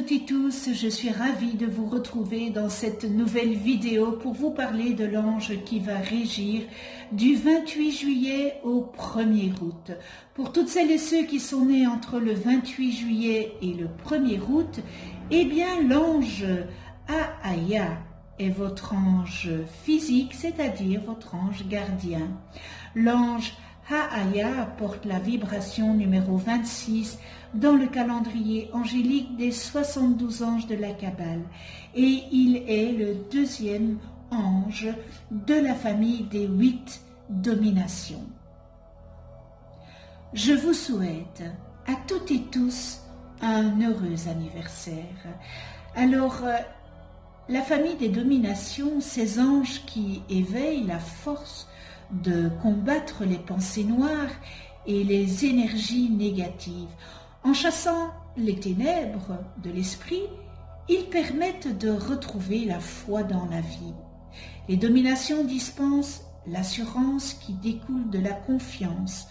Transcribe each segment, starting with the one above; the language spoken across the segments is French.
toutes et tous, je suis ravie de vous retrouver dans cette nouvelle vidéo pour vous parler de l'ange qui va régir du 28 juillet au 1er août. Pour toutes celles et ceux qui sont nés entre le 28 juillet et le 1er août, eh bien l'ange Ahaya est votre ange physique, c'est-à-dire votre ange gardien. L'ange Ahaya porte la vibration numéro 26 dans le calendrier angélique des 72 anges de la Kabbale et il est le deuxième ange de la famille des 8 dominations. Je vous souhaite à toutes et tous un heureux anniversaire. Alors, la famille des dominations, ces anges qui éveillent la force de combattre les pensées noires et les énergies négatives. En chassant les ténèbres de l'esprit, ils permettent de retrouver la foi dans la vie. Les dominations dispensent l'assurance qui découle de la confiance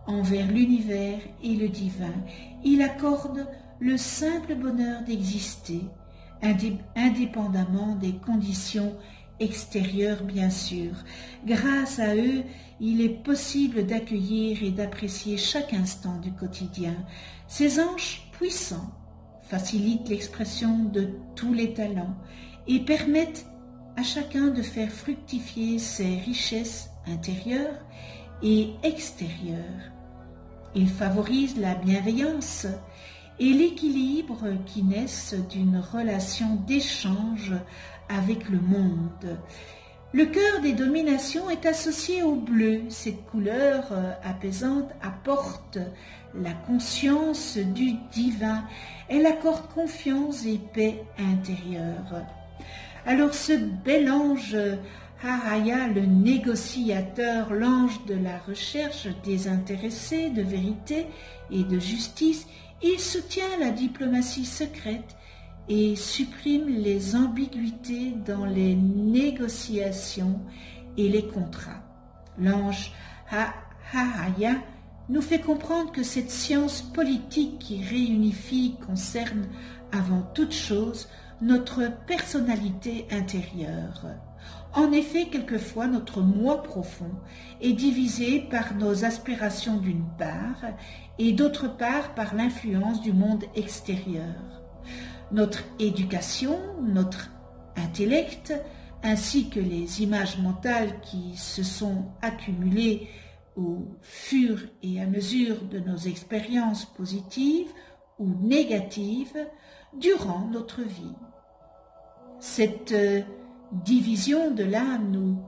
envers l'univers et le divin. Ils accordent le simple bonheur d'exister, indépendamment des conditions extérieures bien sûr. Grâce à eux, il est possible d'accueillir et d'apprécier chaque instant du quotidien. Ces anges puissants facilitent l'expression de tous les talents et permettent à chacun de faire fructifier ses richesses intérieures et extérieures. Ils favorisent la bienveillance et l'équilibre qui naissent d'une relation d'échange avec le monde. Le cœur des dominations est associé au bleu. Cette couleur apaisante apporte la conscience du divin. Elle accorde confiance et paix intérieure. Alors ce bel ange Ahaya, le négociateur, l'ange de la recherche désintéressée de vérité et de justice, il soutient la diplomatie secrète et supprime les ambiguïtés dans les négociations et les contrats. L'ange Ahaya nous fait comprendre que cette science politique qui réunifie concerne avant toute chose notre personnalité intérieure. En effet, quelquefois, notre moi profond est divisé par nos aspirations d'une part et d'autre part par l'influence du monde extérieur. Notre éducation, notre intellect, ainsi que les images mentales qui se sont accumulées au fur et à mesure de nos expériences positives ou négatives durant notre vie. Cette division de l'âme nous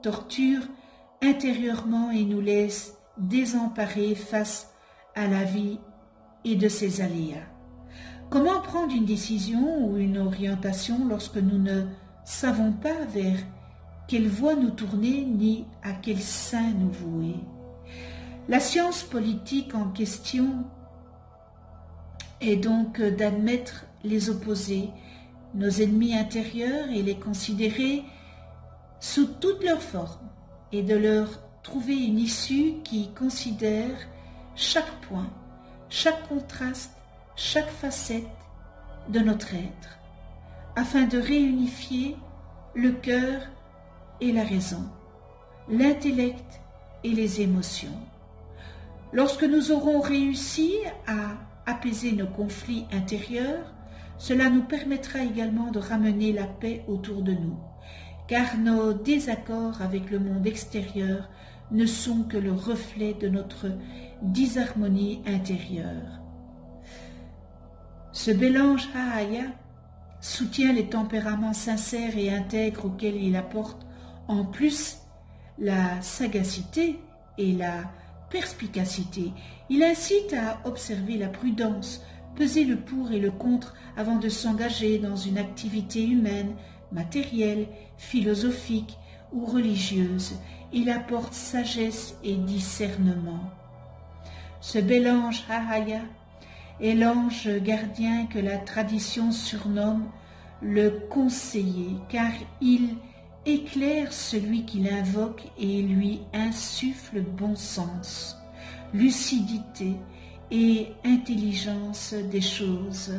torture intérieurement et nous laisse désemparés face à la vie et de ses aléas. Comment prendre une décision ou une orientation lorsque nous ne savons pas vers quelle voie nous tourner ni à quel sein nous vouer? La science politique en question est donc d'admettre les opposés, nos ennemis intérieurs et les considérer sous toutes leurs formes et de leur trouver une issue qui considère chaque point, chaque contraste, chaque facette de notre être, afin de réunifier le cœur et la raison, l'intellect et les émotions. Lorsque nous aurons réussi à apaiser nos conflits intérieurs, cela nous permettra également de ramener la paix autour de nous, car nos désaccords avec le monde extérieur ne sont que le reflet de notre disharmonie intérieure. Ce bel ange Ahaya soutient les tempéraments sincères et intègres auxquels il apporte en plus la sagacité et la perspicacité. Il incite à observer la prudence, peser le pour et le contre avant de s'engager dans une activité humaine, matérielle, philosophique ou religieuse. Il apporte sagesse et discernement. Ce bel ange Ahaya est l'ange gardien que la tradition surnomme le conseiller, car il éclaire celui qui l'invoque et lui insuffle bon sens, lucidité et intelligence des choses.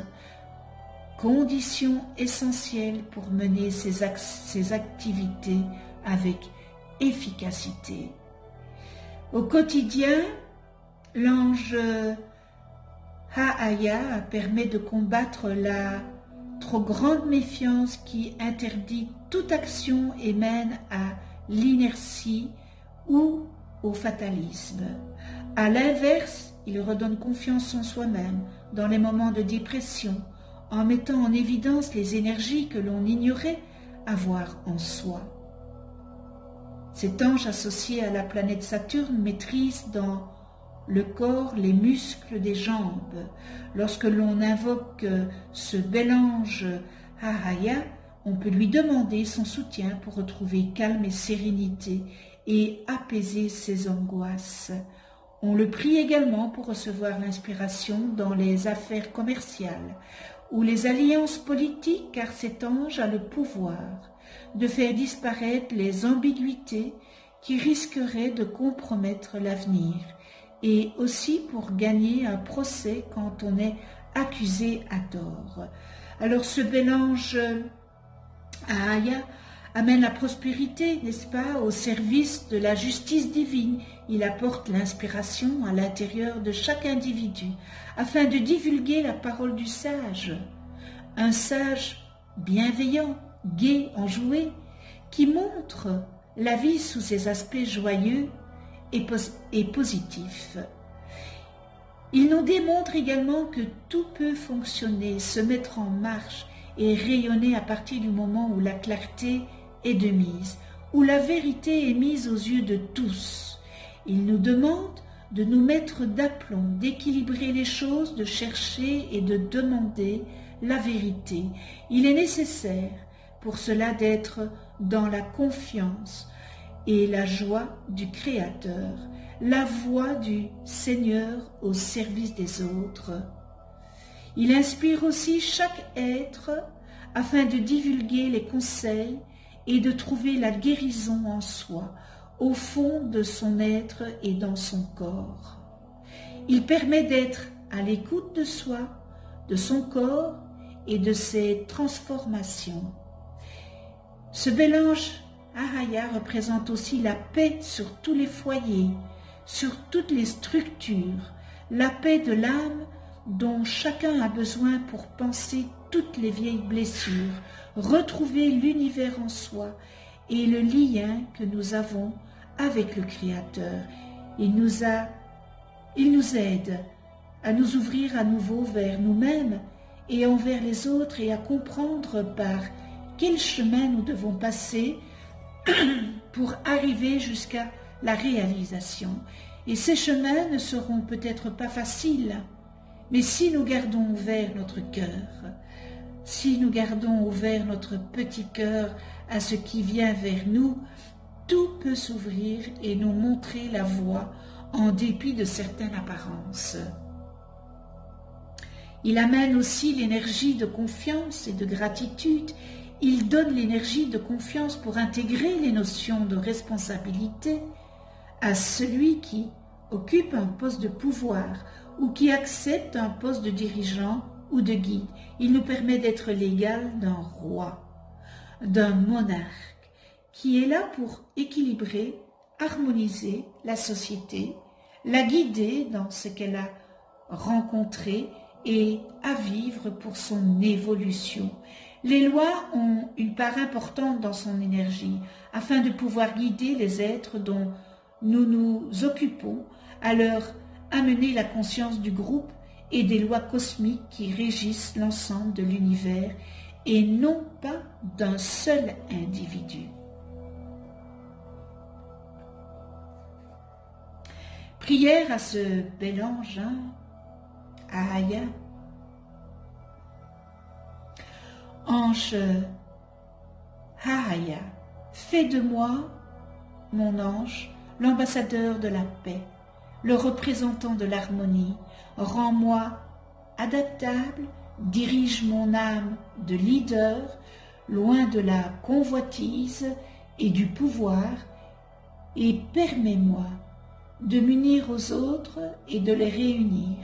condition essentielle pour mener ses activités avec efficacité. Au quotidien, l'ange Ha'aya permet de combattre la trop grande méfiance qui interdit toute action et mène à l'inertie ou au fatalisme. À l'inverse, il redonne confiance en soi-même dans les moments de dépression, en mettant en évidence les énergies que l'on ignorait avoir en soi. Cet ange associé à la planète Saturne maîtrise dans le corps les muscles des jambes. Lorsque l'on invoque ce bel ange Ha'aya, on peut lui demander son soutien pour retrouver calme et sérénité et apaiser ses angoisses. On le prie également pour recevoir l'inspiration dans les affaires commerciales ou les alliances politiques, car cet ange a le pouvoir de faire disparaître les ambiguïtés qui risqueraient de compromettre l'avenir, et aussi pour gagner un procès quand on est accusé à tort. Alors ce bel ange Ha'aya amène la prospérité, n'est-ce pas, au service de la justice divine. Il apporte l'inspiration à l'intérieur de chaque individu afin de divulguer la parole du sage. Un sage bienveillant, gai, enjoué, qui montre la vie sous ses aspects joyeux et positifs. Il nous démontre également que tout peut fonctionner, se mettre en marche et rayonner à partir du moment où la clarté est de mise, où la vérité est mise aux yeux de tous. Il nous demande de nous mettre d'aplomb, d'équilibrer les choses, de chercher et de demander la vérité. Il est nécessaire pour cela d'être dans la confiance et la joie du Créateur, la voix du Seigneur au service des autres. Il inspire aussi chaque être afin de divulguer les conseils et de trouver la guérison en soi, au fond de son être et dans son corps. Il permet d'être à l'écoute de soi, de son corps et de ses transformations. Ce bel ange Ha'aya représente aussi la paix sur tous les foyers, sur toutes les structures, la paix de l'âme dont chacun a besoin pour penser toutes les vieilles blessures, retrouver l'univers en soi et le lien que nous avons avec le Créateur. Il nous aide à nous ouvrir à nouveau vers nous-mêmes et envers les autres et à comprendre par quel chemin nous devons passer pour arriver jusqu'à la réalisation. Et ces chemins ne seront peut-être pas faciles, mais si nous gardons ouvert notre cœur, si nous gardons ouvert notre petit cœur à ce qui vient vers nous, tout peut s'ouvrir et nous montrer la voie en dépit de certaines apparences. Il amène aussi l'énergie de confiance et de gratitude. Il donne l'énergie de confiance pour intégrer les notions de responsabilité à celui qui occupe un poste de pouvoir ou qui accepte un poste de dirigeant ou de guide. Il nous permet d'être l'égal d'un roi, d'un monarque, qui est là pour équilibrer, harmoniser la société, la guider dans ce qu'elle a rencontré et à vivre pour son évolution. Les lois ont une part importante dans son énergie, afin de pouvoir guider les êtres dont nous nous occupons, à leur amener la conscience du groupe et des lois cosmiques qui régissent l'ensemble de l'univers et non pas d'un seul individu. Prière à ce bel ange, Ha'aya. Ange Ha'aya, fais de moi, mon ange, l'ambassadeur de la paix, le représentant de l'harmonie. Rends-moi adaptable, dirige mon âme de leader, loin de la convoitise et du pouvoir, et permets-moi de m'unir aux autres et de les réunir.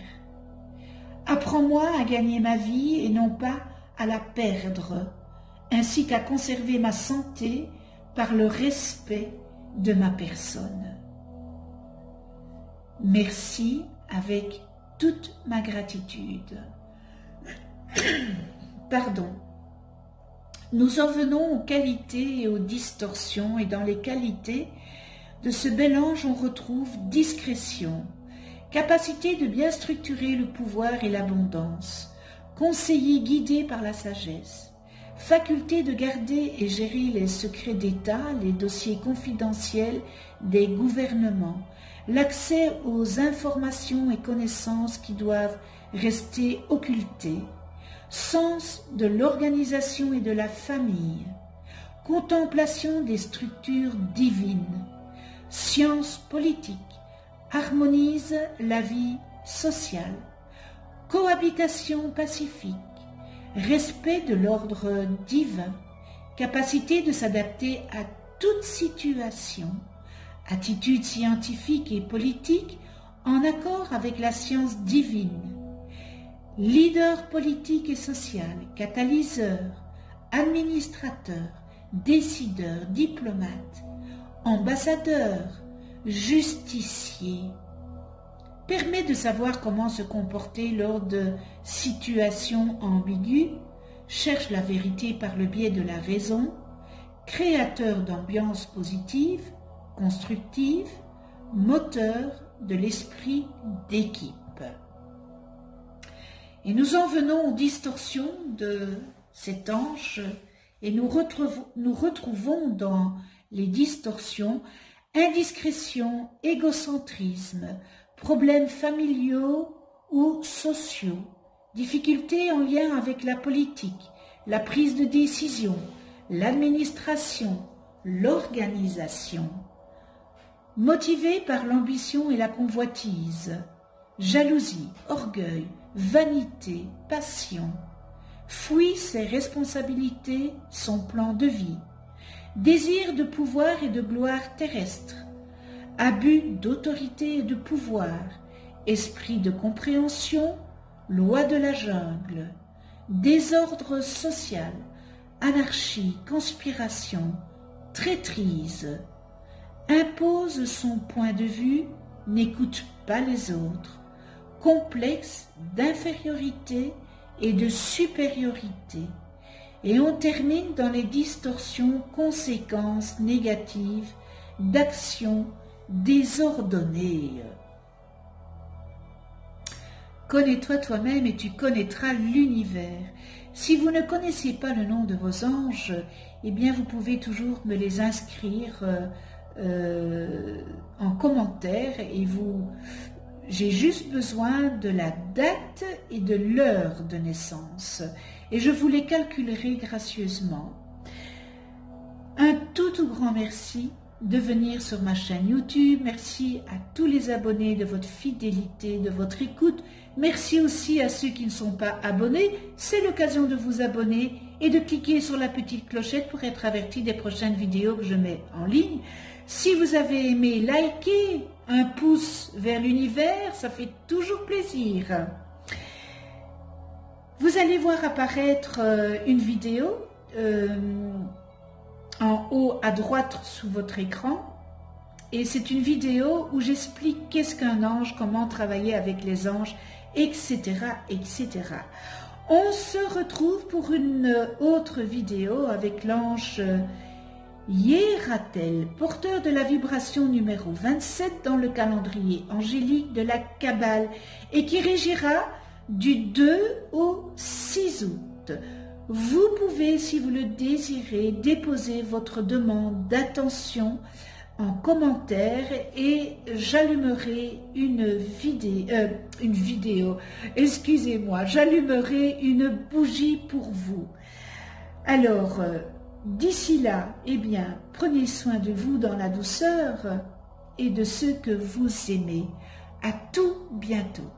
Apprends-moi à gagner ma vie et non pas à la perdre, ainsi qu'à conserver ma santé par le respect de ma personne. Merci avec toute ma gratitude. Pardon. Nous en venons aux qualités et aux distorsions, et dans les qualités de ce bel ange, on retrouve discrétion, capacité de bien structurer le pouvoir et l'abondance, conseiller guidé par la sagesse, faculté de garder et gérer les secrets d'État, les dossiers confidentiels des gouvernements, l'accès aux informations et connaissances qui doivent rester occultées, sens de l'organisation et de la famille, contemplation des structures divines, science politique, harmonise la vie sociale, cohabitation pacifique, respect de l'ordre divin, capacité de s'adapter à toute situation, attitude scientifique et politique en accord avec la science divine, leader politique et social, catalyseur, administrateur, décideur, diplomate, ambassadeur, justicier, permet de savoir comment se comporter lors de situations ambiguës, cherche la vérité par le biais de la raison, créateur d'ambiance positive, constructive, moteur de l'esprit d'équipe. Et nous en venons aux distorsions de cet ange, et nous retrouvons dans les distorsions indiscrétion, égocentrisme, problèmes familiaux ou sociaux, difficultés en lien avec la politique, la prise de décision, l'administration, l'organisation, motivés par l'ambition et la convoitise, jalousie, orgueil, vanité, passion, fuit ses responsabilités, son plan de vie, désir de pouvoir et de gloire terrestre, abus d'autorité et de pouvoir, esprit de compréhension, loi de la jungle, désordre social, anarchie, conspiration, traîtrise, impose son point de vue, n'écoute pas les autres, complexe d'infériorité et de supériorité. Et on termine dans les distorsions, conséquences négatives d'actions désordonnées. Connais-toi toi-même et tu connaîtras l'univers. Si vous ne connaissez pas le nom de vos anges, eh bien vous pouvez toujours me les inscrire en commentaire et j'ai juste besoin de la date et de l'heure de naissance et je vous les calculerai gracieusement. Un tout grand merci de venir sur ma chaîne YouTube. Merci à tous les abonnés de votre fidélité, de votre écoute. Merci aussi à ceux qui ne sont pas abonnés. C'est l'occasion de vous abonner et de cliquer sur la petite clochette pour être averti des prochaines vidéos que je mets en ligne. Si vous avez aimé, likez, un pouce vers l'univers, ça fait toujours plaisir. Vous allez voir apparaître une vidéo en haut à droite sous votre écran. Et c'est une vidéo où j'explique qu'est-ce qu'un ange, comment travailler avec les anges, etc., etc. On se retrouve pour une autre vidéo avec l'ange Hiératel, porteur de la vibration numéro 27 dans le calendrier angélique de la Kabbale et qui régira du 2 au 6 août. Vous pouvez, si vous le désirez, déposer votre demande d'attention en commentaire et j'allumerai j'allumerai une bougie pour vous. Alors, d'ici là, eh bien, prenez soin de vous dans la douceur et de ceux que vous aimez. À tout bientôt.